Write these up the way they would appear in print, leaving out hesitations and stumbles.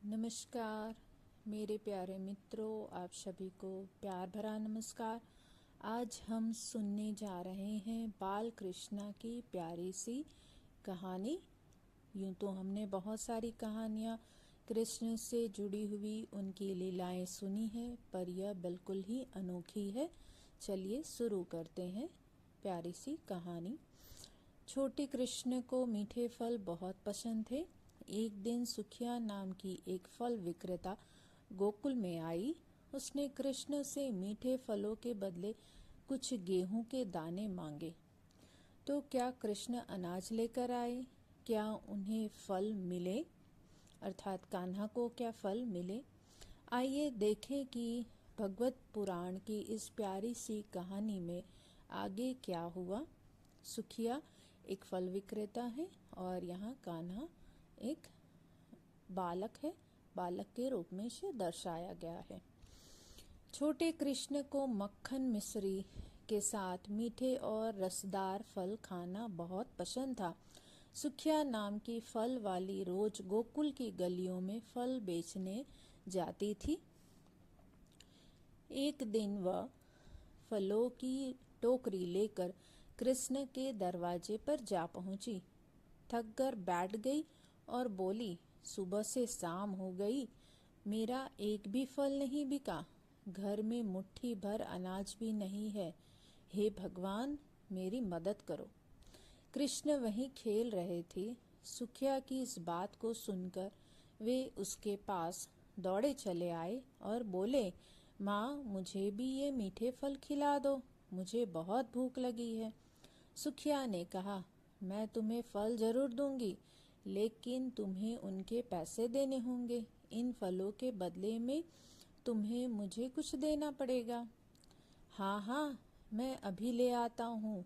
नमस्कार मेरे प्यारे मित्रों, आप सभी को प्यार भरा नमस्कार। आज हम सुनने जा रहे हैं बाल कृष्णा की प्यारी सी कहानी। यूं तो हमने बहुत सारी कहानियाँ कृष्ण से जुड़ी हुई उनकी लीलाएं सुनी हैं, पर यह बिल्कुल ही अनोखी है। चलिए शुरू करते हैं प्यारी सी कहानी। छोटे कृष्ण को मीठे फल बहुत पसंद थे। एक दिन सुखिया नाम की एक फल विक्रेता गोकुल में आई। उसने कृष्ण से मीठे फलों के बदले कुछ गेहूं के दाने मांगे। तो क्या कृष्ण अनाज लेकर आए? क्या उन्हें फल मिले? अर्थात कान्हा को क्या फल मिले? आइए देखें कि भगवत पुराण की इस प्यारी सी कहानी में आगे क्या हुआ। सुखिया एक फल विक्रेता है और यहाँ कान्हा एक बालक है। बालक के रूप में इसे दर्शाया गया है। छोटे कृष्ण को मक्खन मिश्री के साथ मीठे और रसदार फल खाना बहुत पसंद था। सुखिया नाम की फल वाली रोज गोकुल की गलियों में फल बेचने जाती थी। एक दिन वह फलों की टोकरी लेकर कृष्ण के दरवाजे पर जा पहुंची। थक कर बैठ गई और बोली, सुबह से शाम हो गई, मेरा एक भी फल नहीं बिका। घर में मुट्ठी भर अनाज भी नहीं है। हे भगवान, मेरी मदद करो। कृष्ण वहीं खेल रहे थे। सुखिया की इस बात को सुनकर वे उसके पास दौड़े चले आए और बोले, माँ, मुझे भी ये मीठे फल खिला दो, मुझे बहुत भूख लगी है। सुखिया ने कहा, मैं तुम्हें फल जरूर दूंगी, लेकिन तुम्हें उनके पैसे देने होंगे। इन फलों के बदले में तुम्हें मुझे कुछ देना पड़ेगा। हाँ हाँ, मैं अभी ले आता हूँ।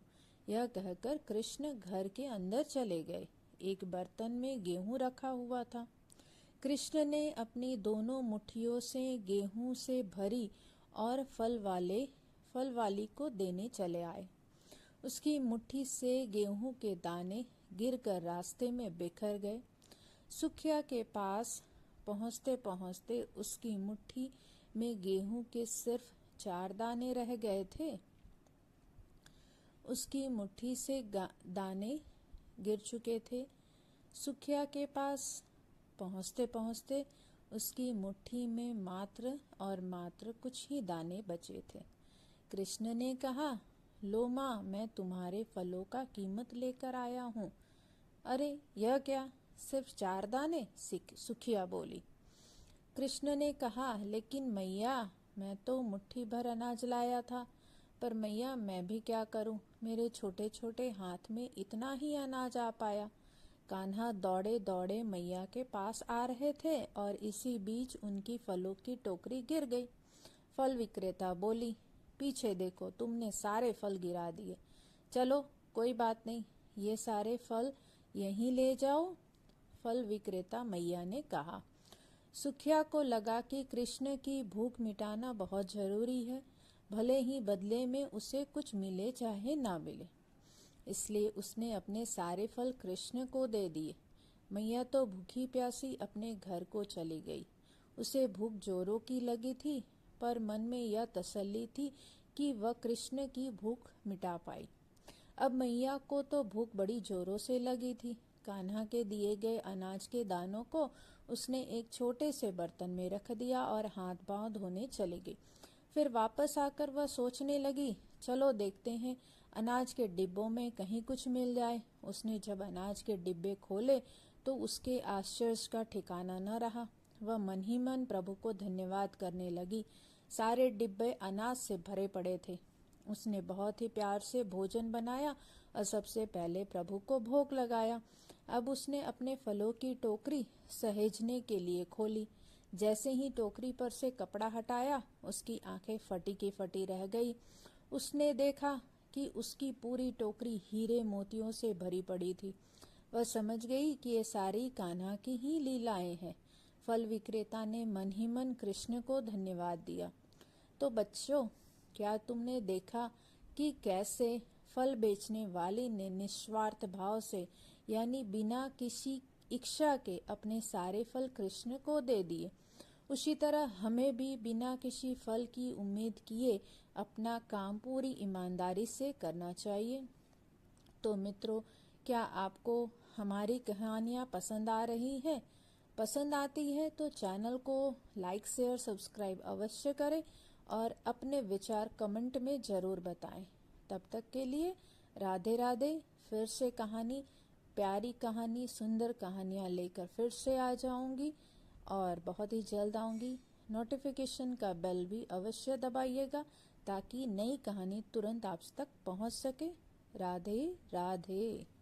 यह कहकर कृष्ण घर के अंदर चले गए। एक बर्तन में गेहूं रखा हुआ था। कृष्ण ने अपनी दोनों मुट्ठियों से गेहूं से भरी और फल वाली को देने चले आए। उसकी मुट्ठी से गेहूं के दाने गिरकर रास्ते में बिखर गए। सुखिया के पास पहुंचते पहुंचते उसकी मुट्ठी में गेहूं के सिर्फ 4 दाने रह गए थे। उसकी मुट्ठी से दाने गिर चुके थे। सुखिया के पास पहुंचते पहुंचते उसकी मुट्ठी में मात्र और मात्र कुछ ही दाने बचे थे। कृष्ण ने कहा, लो माँ, मैं तुम्हारे फलों का कीमत लेकर आया हूँ। अरे यह क्या, सिर्फ 4 दाने? सुखिया बोली। कृष्ण ने कहा, लेकिन मैया, मैं तो मुट्ठी भर अनाज लाया था। पर मैया, मैं भी क्या करूं, मेरे छोटे छोटे हाथ में इतना ही अनाज आ पाया। कान्हा दौड़े दौड़े मैया के पास आ रहे थे और इसी बीच उनकी फलों की टोकरी गिर गई। फल विक्रेता बोली, पीछे देखो, तुमने सारे फल गिरा दिए। चलो कोई बात नहीं, ये सारे फल यहीं ले जाओ। फल विक्रेता मैया ने कहा। सुखिया को लगा कि कृष्ण की भूख मिटाना बहुत जरूरी है, भले ही बदले में उसे कुछ मिले चाहे ना मिले। इसलिए उसने अपने सारे फल कृष्ण को दे दिए। मैया तो भूखी प्यासी अपने घर को चली गई। उसे भूख जोरों की लगी थी, पर मन में यह तसल्ली थी कि वह कृष्ण की भूख मिटा पाई। अब मैया को तो भूख बड़ी जोरों से लगी थी। कान्हा के दिए गए अनाज के दानों को उसने एक छोटे से बर्तन में रख दिया और हाथ पांव धोने चली गई। फिर वापस आकर वह सोचने लगी, चलो देखते हैं अनाज के डिब्बों में कहीं कुछ मिल जाए। उसने जब अनाज के डिब्बे खोले तो उसके आश्चर्य का ठिकाना न रहा। वह मन ही मन प्रभु को धन्यवाद करने लगी। सारे डिब्बे अनाज से भरे पड़े थे। उसने बहुत ही प्यार से भोजन बनाया और सबसे पहले प्रभु को भोग लगाया। अब उसने अपने फलों की टोकरी सहेजने के लिए खोली। जैसे ही टोकरी पर से कपड़ा हटाया, उसकी आंखें फटी की फटी रह गई। उसने देखा कि उसकी पूरी टोकरी हीरे मोतियों से भरी पड़ी थी। वह समझ गई कि ये सारी कान्हा की ही लीलाएं हैं। फल विक्रेता ने मन ही मन कृष्ण को धन्यवाद दिया। तो बच्चों, क्या तुमने देखा कि कैसे फल बेचने वाली ने निस्वार्थ भाव से, यानी बिना किसी इच्छा के अपने सारे फल कृष्ण को दे दिए, उसी तरह हमें भी बिना किसी फल की उम्मीद किए अपना काम पूरी ईमानदारी से करना चाहिए। तो मित्रों, क्या आपको हमारी कहानियाँ पसंद आ रही हैं? पसंद आती है तो चैनल को लाइक शेयर सब्सक्राइब अवश्य करें और अपने विचार कमेंट में ज़रूर बताएं। तब तक के लिए राधे राधे। फिर से कहानी, प्यारी कहानी, सुंदर कहानियाँ लेकर फिर से आ जाऊंगी और बहुत ही जल्द आऊंगी। नोटिफिकेशन का बेल भी अवश्य दबाइएगा ताकि नई कहानी तुरंत आप तक पहुंच सके। राधे राधे।